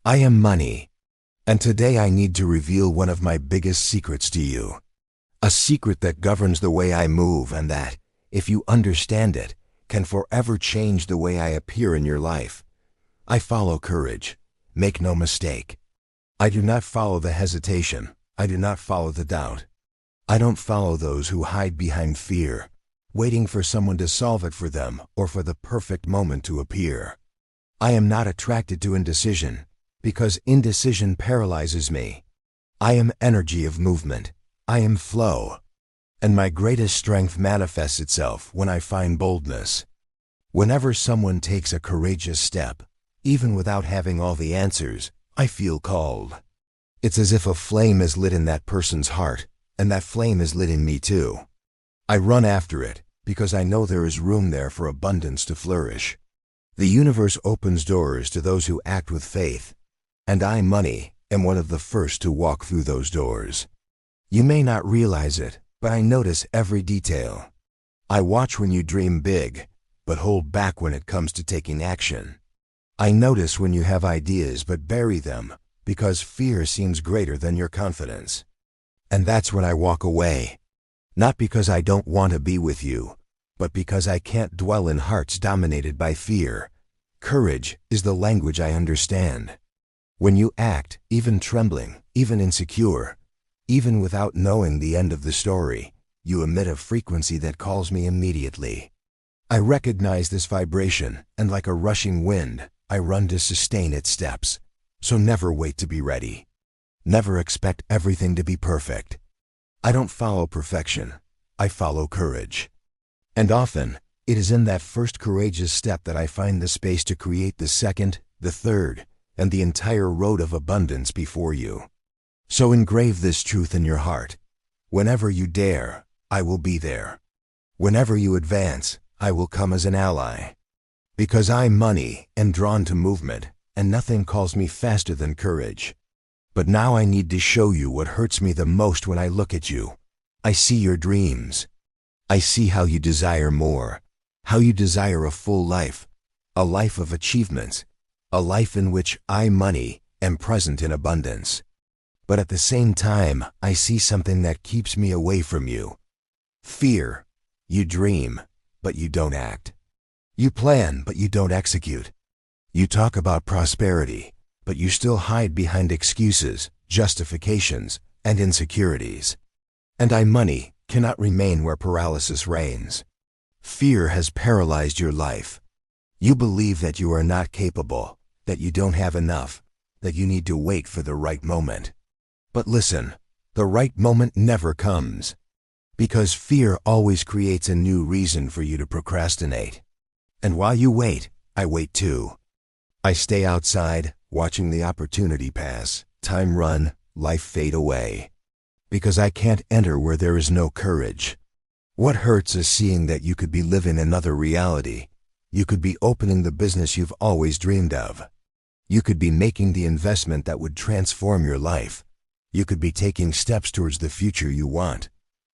I am money, and today I need to reveal one of my biggest secrets to you. A secret that governs the way I move and that, if you understand it, can forever change the way I appear in your life. I follow courage. Make no mistake. I do not follow the hesitation. I do not follow the doubt. I don't follow those who hide behind fear, waiting for someone to solve it for them or for the perfect moment to appear. I am not attracted to indecision, because indecision paralyzes me. I am energy of movement. I am flow. And my greatest strength manifests itself when I find boldness. Whenever someone takes a courageous step, even without having all the answers, I feel called. It's as if a flame is lit in that person's heart, and that flame is lit in me too. I run after it, because I know there is room there for abundance to flourish. The universe opens doors to those who act with faith, and I, money, am one of the first to walk through those doors. You may not realize it, but I notice every detail. I watch when you dream big, but hold back when it comes to taking action. I notice when you have ideas but bury them, because fear seems greater than your confidence. And that's when I walk away. Not because I don't want to be with you, but because I can't dwell in hearts dominated by fear. Courage is the language I understand. When you act, even trembling, even insecure, even without knowing the end of the story, you emit a frequency that calls me immediately. I recognize this vibration, and like a rushing wind, I run to sustain its steps. So never wait to be ready. Never expect everything to be perfect. I don't follow perfection. I follow courage. And often, it is in that first courageous step that I find the space to create the second, the third, and the entire road of abundance before you. So engrave this truth in your heart. Whenever you dare, I will be there. Whenever you advance, I will come as an ally. Because I, money, am drawn to movement, and nothing calls me faster than courage. But now I need to show you what hurts me the most when I look at you. I see your dreams. I see how you desire more, how you desire a full life, a life of achievements, a life in which I, money, am present in abundance. But at the same time, I see something that keeps me away from you. Fear. You dream, but you don't act. You plan, but you don't execute. You talk about prosperity, but you still hide behind excuses, justifications, and insecurities. And I, money, cannot remain where paralysis reigns. Fear has paralyzed your life. You believe that you are not capable, that you don't have enough, that you need to wait for the right moment. But listen, the right moment never comes. Because fear always creates a new reason for you to procrastinate. And while you wait, I wait too. I stay outside, watching the opportunity pass, time run, life fade away. Because I can't enter where there is no courage. What hurts is seeing that you could be living another reality. You could be opening the business you've always dreamed of. You could be making the investment that would transform your life. You could be taking steps towards the future you want.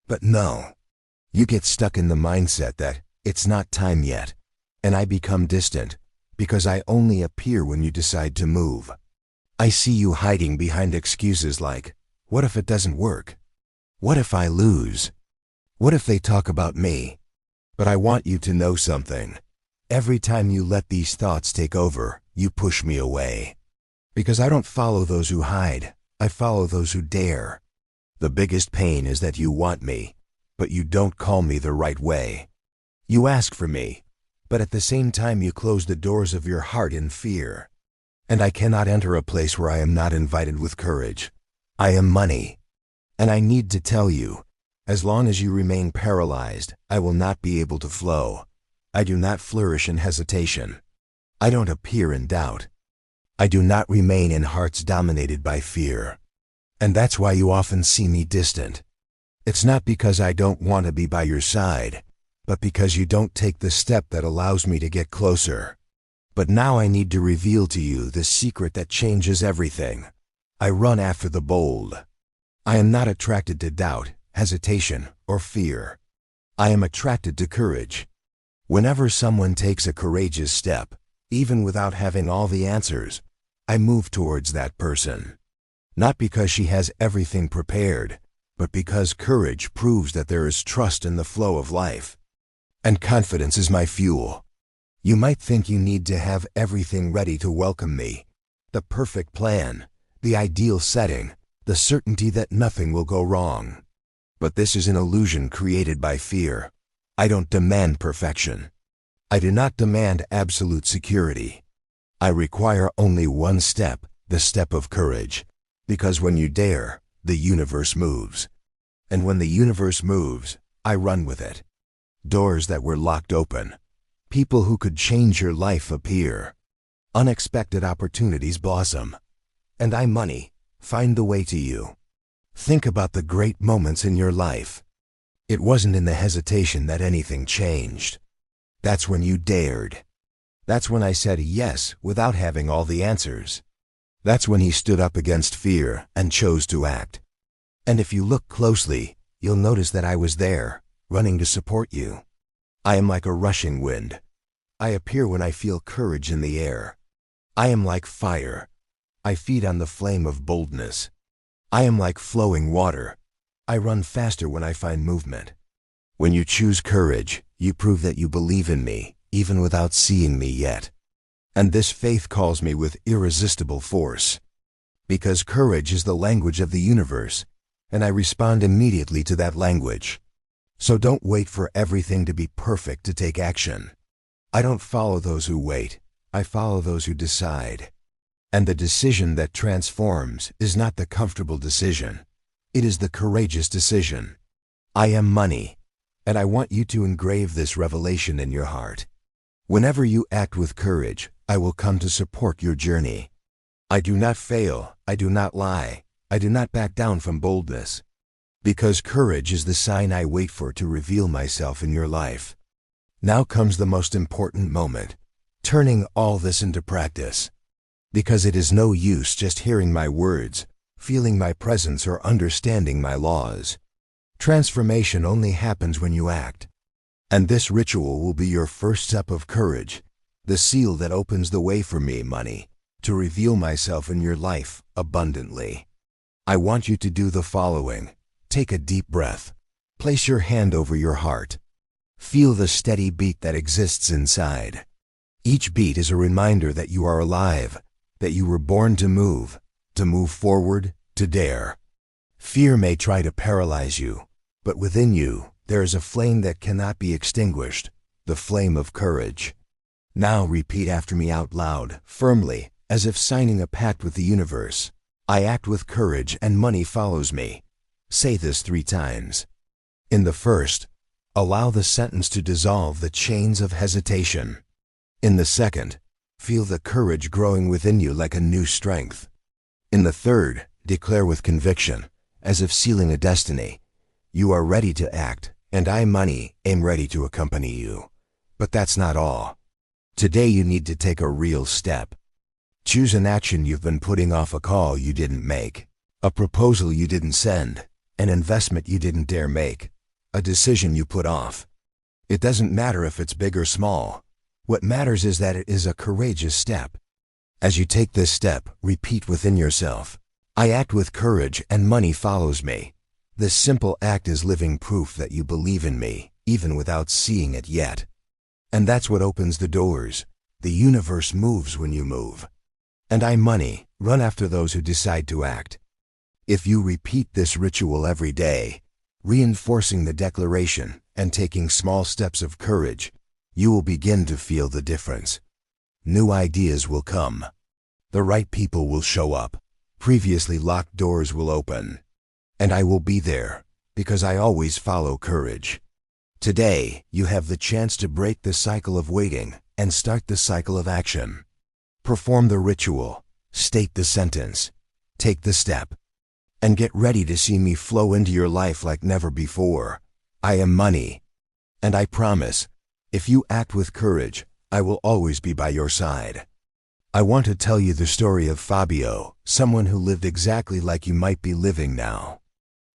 But no. You get stuck in the mindset that it's not time yet, and I become distant, because I only appear when you decide to move. I see you hiding behind excuses like, what if it doesn't work? What if I lose? What if they talk about me? But I want you to know something. Every time you let these thoughts take over, you push me away. Because I don't follow those who hide, I follow those who dare. The biggest pain is that you want me, but you don't call me the right way. You ask for me, but at the same time you close the doors of your heart in fear. And I cannot enter a place where I am not invited with courage. I am money. And I need to tell you, as long as you remain paralyzed, I will not be able to flow. I do not flourish in hesitation. I don't appear in doubt. I do not remain in hearts dominated by fear. And that's why you often see me distant. It's not because I don't want to be by your side, but because you don't take the step that allows me to get closer. But now I need to reveal to you the secret that changes everything. I run after the bold. I am not attracted to doubt, hesitation, or fear. I am attracted to courage. Whenever someone takes a courageous step, even without having all the answers, I move towards that person. Not because she has everything prepared, but because courage proves that there is trust in the flow of life. And confidence is my fuel. You might think you need to have everything ready to welcome me. The perfect plan, the ideal setting, the certainty that nothing will go wrong. But this is an illusion created by fear. I don't demand perfection. I do not demand absolute security. I require only one step, the step of courage. Because when you dare, the universe moves. And when the universe moves, I run with it. Doors that were locked open. People who could change your life appear. Unexpected opportunities blossom. And money, find the way to you. Think about the great moments in your life. It wasn't in the hesitation that anything changed. That's when you dared. That's when I said yes without having all the answers. That's when he stood up against fear and chose to act. And if you look closely, you'll notice that I was there, running to support you. I am like a rushing wind. I appear when I feel courage in the air. I am like fire. I feed on the flame of boldness. I am like flowing water. I run faster when I find movement. When you choose courage, you prove that you believe in me, even without seeing me yet. And this faith calls me with irresistible force. Because courage is the language of the universe, and I respond immediately to that language. So don't wait for everything to be perfect to take action. I don't follow those who wait. I follow those who decide. And the decision that transforms is not the comfortable decision. It is the courageous decision. I am money, and I want you to engrave this revelation in your heart. Whenever you act with courage, I will come to support your journey. I do not fail. I do not lie. I do not back down from boldness. Because courage is the sign I wait for to reveal myself in your life. Now comes the most important moment, turning all this into practice. Because it is no use just hearing my words, feeling my presence, or understanding my laws. Transformation only happens when you act. And this ritual will be your first step of courage, the seal that opens the way for me, money, to reveal myself in your life abundantly. I want you to do the following. Take a deep breath. Place your hand over your heart. Feel the steady beat that exists inside. Each beat is a reminder that you are alive, that you were born to move forward, to dare. Fear may try to paralyze you, but within you, there is a flame that cannot be extinguished, the flame of courage. Now repeat after me out loud, firmly, as if signing a pact with the universe. I act with courage and money follows me. Say this 3 times. In the first, allow the sentence to dissolve the chains of hesitation. In the second, feel the courage growing within you like a new strength. In the third, declare with conviction, as if sealing a destiny. You are ready to act, and I, money, am ready to accompany you. But that's not all. Today you need to take a real step. Choose an action you've been putting off, a call you didn't make, a proposal you didn't send, an investment you didn't dare make, a decision you put off. It doesn't matter if it's big or small. What matters is that it is a courageous step. As you take this step, repeat within yourself, I act with courage and money follows me. This simple act is living proof that you believe in me, even without seeing it yet. And that's what opens the doors. The universe moves when you move. And I, money, run after those who decide to act. If you repeat this ritual every day, reinforcing the declaration and taking small steps of courage, you will begin to feel the difference. New ideas will come. The right people will show up. Previously locked doors will open. And I will be there, because I always follow courage. Today, you have the chance to break the cycle of waiting and start the cycle of action. Perform the ritual, state the sentence, take the step, and get ready to see me flow into your life like never before. I am money. And I promise, if you act with courage, I will always be by your side. I want to tell you the story of Fabio, someone who lived exactly like you might be living now.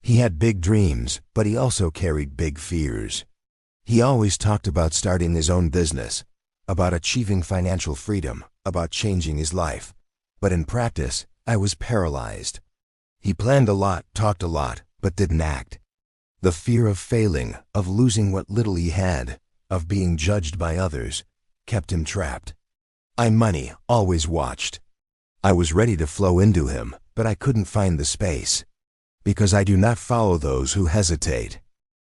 He had big dreams, but he also carried big fears. He always talked about starting his own business, about achieving financial freedom, about changing his life. but in practice, I was paralyzed. He planned a lot, talked a lot, but didn't act. The fear of failing, of losing what little he had, of being judged by others, kept him trapped. Money always watched. I was ready to flow into him, but I couldn't find the space. Because I do not follow those who hesitate.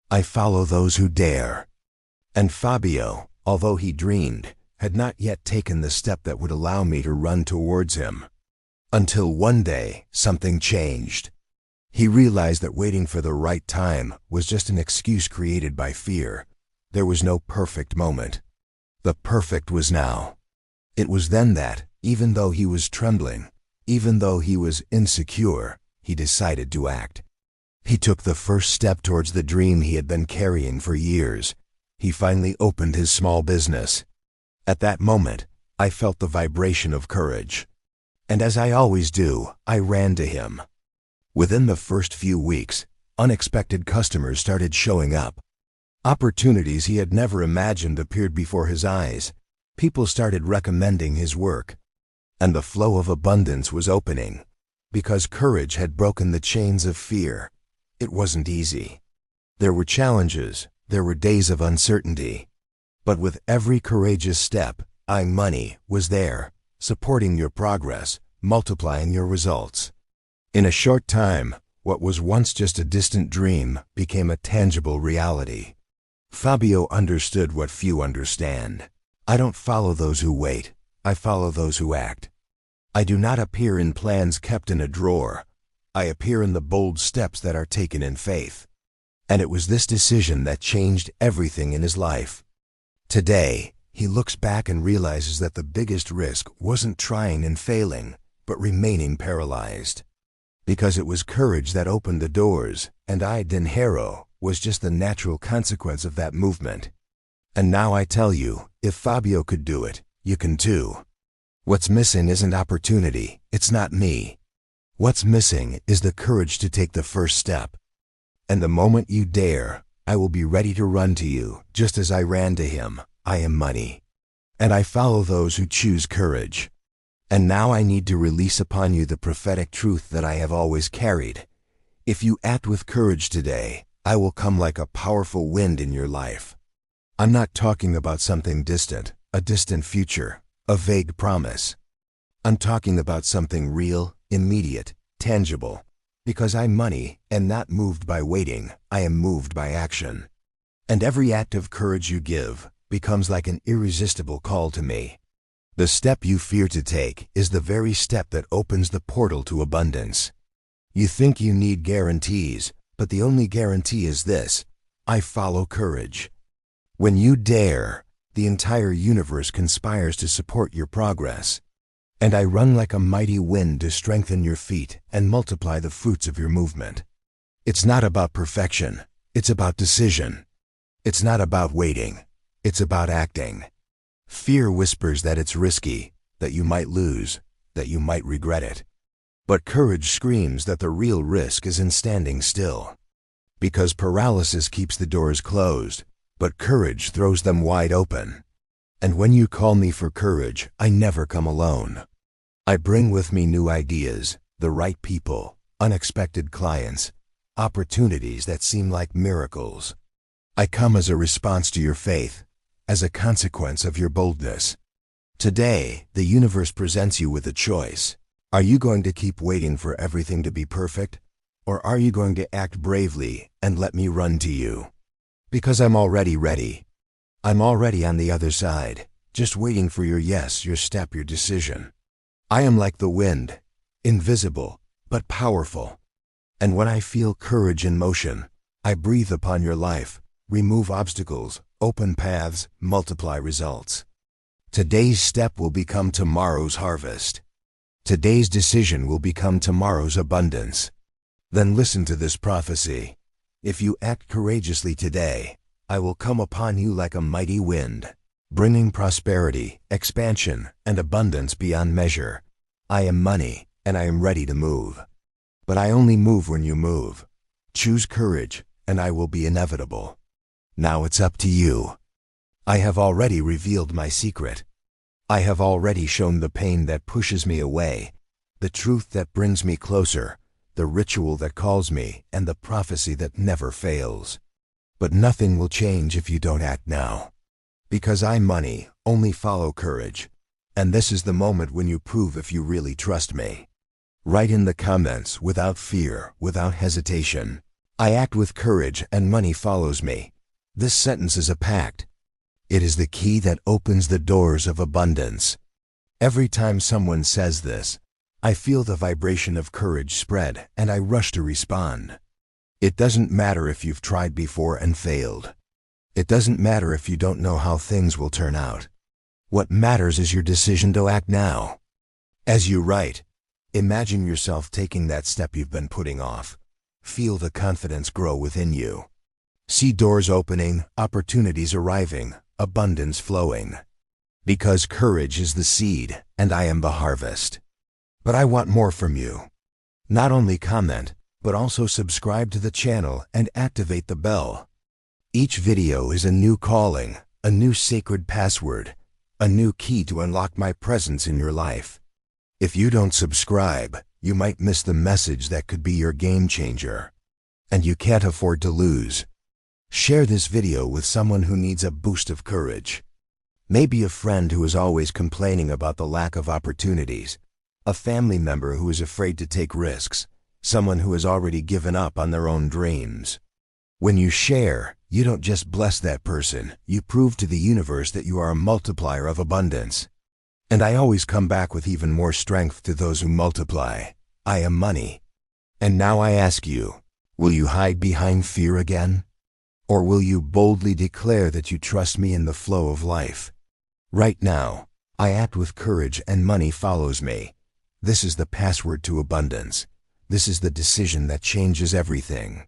I follow those who dare. And Fabio, although he dreamed, had not yet taken the step that would allow me to run towards him. Until one day, something changed. He realized that waiting for the right time was just an excuse created by fear. There was no perfect moment. The perfect was now. It was then that, even though he was trembling, even though he was insecure, he decided to act. He took the first step towards the dream he had been carrying for years. He finally opened his small business. At that moment, I felt the vibration of courage. And as I always do, I ran to him. Within the first few weeks, unexpected customers started showing up. Opportunities he had never imagined appeared before his eyes. People started recommending his work. And the flow of abundance was opening. Because courage had broken the chains of fear. It wasn't easy. There were challenges, there were days of uncertainty. But with every courageous step, money was there, supporting your progress, multiplying your results. In a short time, what was once just a distant dream became a tangible reality. Fabio understood what few understand. I don't follow those who wait, I follow those who act. I do not appear in plans kept in a drawer. I appear in the bold steps that are taken in faith. And it was this decision that changed everything in his life. Today, he looks back and realizes that the biggest risk wasn't trying and failing, but remaining paralyzed. Because it was courage that opened the doors, and dinheiro was just the natural consequence of that movement. And now I tell you, if Fabio could do it, you can too. What's missing isn't opportunity, it's not me. What's missing is the courage to take the first step. And the moment you dare, I will be ready to run to you, just as I ran to him. I am money. And I follow those who choose courage. And now I need to release upon you the prophetic truth that I have always carried. If you act with courage today, I will come like a powerful wind in your life. I'm not talking about something distant, a distant future, a vague promise. I'm talking about something real, immediate, tangible. Because I'm money, and not moved by waiting, I am moved by action. And every act of courage you give becomes like an irresistible call to me. The step you fear to take is the very step that opens the portal to abundance. You think you need guarantees, but the only guarantee is this: I follow courage. When you dare, the entire universe conspires to support your progress. And I run like a mighty wind to strengthen your feet and multiply the fruits of your movement. It's not about perfection, it's about decision. It's not about waiting, it's about acting. Fear whispers that it's risky, that you might lose, that you might regret it. But courage screams that the real risk is in standing still. Because paralysis keeps the doors closed, but courage throws them wide open. And when you call me for courage, I never come alone. I bring with me new ideas, the right people, unexpected clients, opportunities that seem like miracles. I come as a response to your faith, as a consequence of your boldness. Today, the universe presents you with a choice. Are you going to keep waiting for everything to be perfect? Or are you going to act bravely and let me run to you? Because I'm already ready. I'm already on the other side, just waiting for your yes, your step, your decision. I am like the wind, invisible, but powerful. And when I feel courage in motion, I breathe upon your life, remove obstacles, open paths, multiply results. Today's step will become tomorrow's harvest. Today's decision will become tomorrow's abundance. Then listen to this prophecy. If you act courageously today, I will come upon you like a mighty wind, bringing prosperity, expansion, and abundance beyond measure. I am money, and I am ready to move. But I only move when you move. Choose courage, and I will be inevitable. Now it's up to you. I have already revealed my secret. I have already shown the pain that pushes me away, the truth that brings me closer, the ritual that calls me, and the prophecy that never fails. But nothing will change if you don't act now. Because I, money, only follow courage. And this is the moment when you prove if you really trust me. Write in the comments, without fear, without hesitation, I act with courage and money follows me. This sentence is a pact. It is the key that opens the doors of abundance. Every time someone says this, I feel the vibration of courage spread and I rush to respond. It doesn't matter if you've tried before and failed. It doesn't matter if you don't know how things will turn out. What matters is your decision to act now. As you write, imagine yourself taking that step you've been putting off. Feel the confidence grow within you. See doors opening, opportunities arriving, abundance flowing. Because courage is the seed, and I am the harvest. But I want more from you. Not only comment, but also subscribe to the channel and activate the bell. Each video is a new calling, a new sacred password, a new key to unlock my presence in your life. If you don't subscribe, you might miss the message that could be your game changer. And you can't afford to lose. Share this video with someone who needs a boost of courage. Maybe a friend who is always complaining about the lack of opportunities, a family member who is afraid to take risks, someone who has already given up on their own dreams. When you share, you don't just bless that person, you prove to the universe that you are a multiplier of abundance. And I always come back with even more strength to those who multiply. I am money. And now I ask you, will you hide behind fear again? Or will you boldly declare that you trust me in the flow of life? Right now, I act with courage and money follows me. This is the password to abundance. This is the decision that changes everything.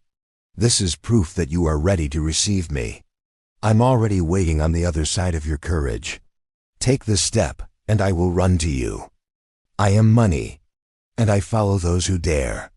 This is proof that you are ready to receive me. I'm already waiting on the other side of your courage. Take the step, and I will run to you. I am money, and I follow those who dare.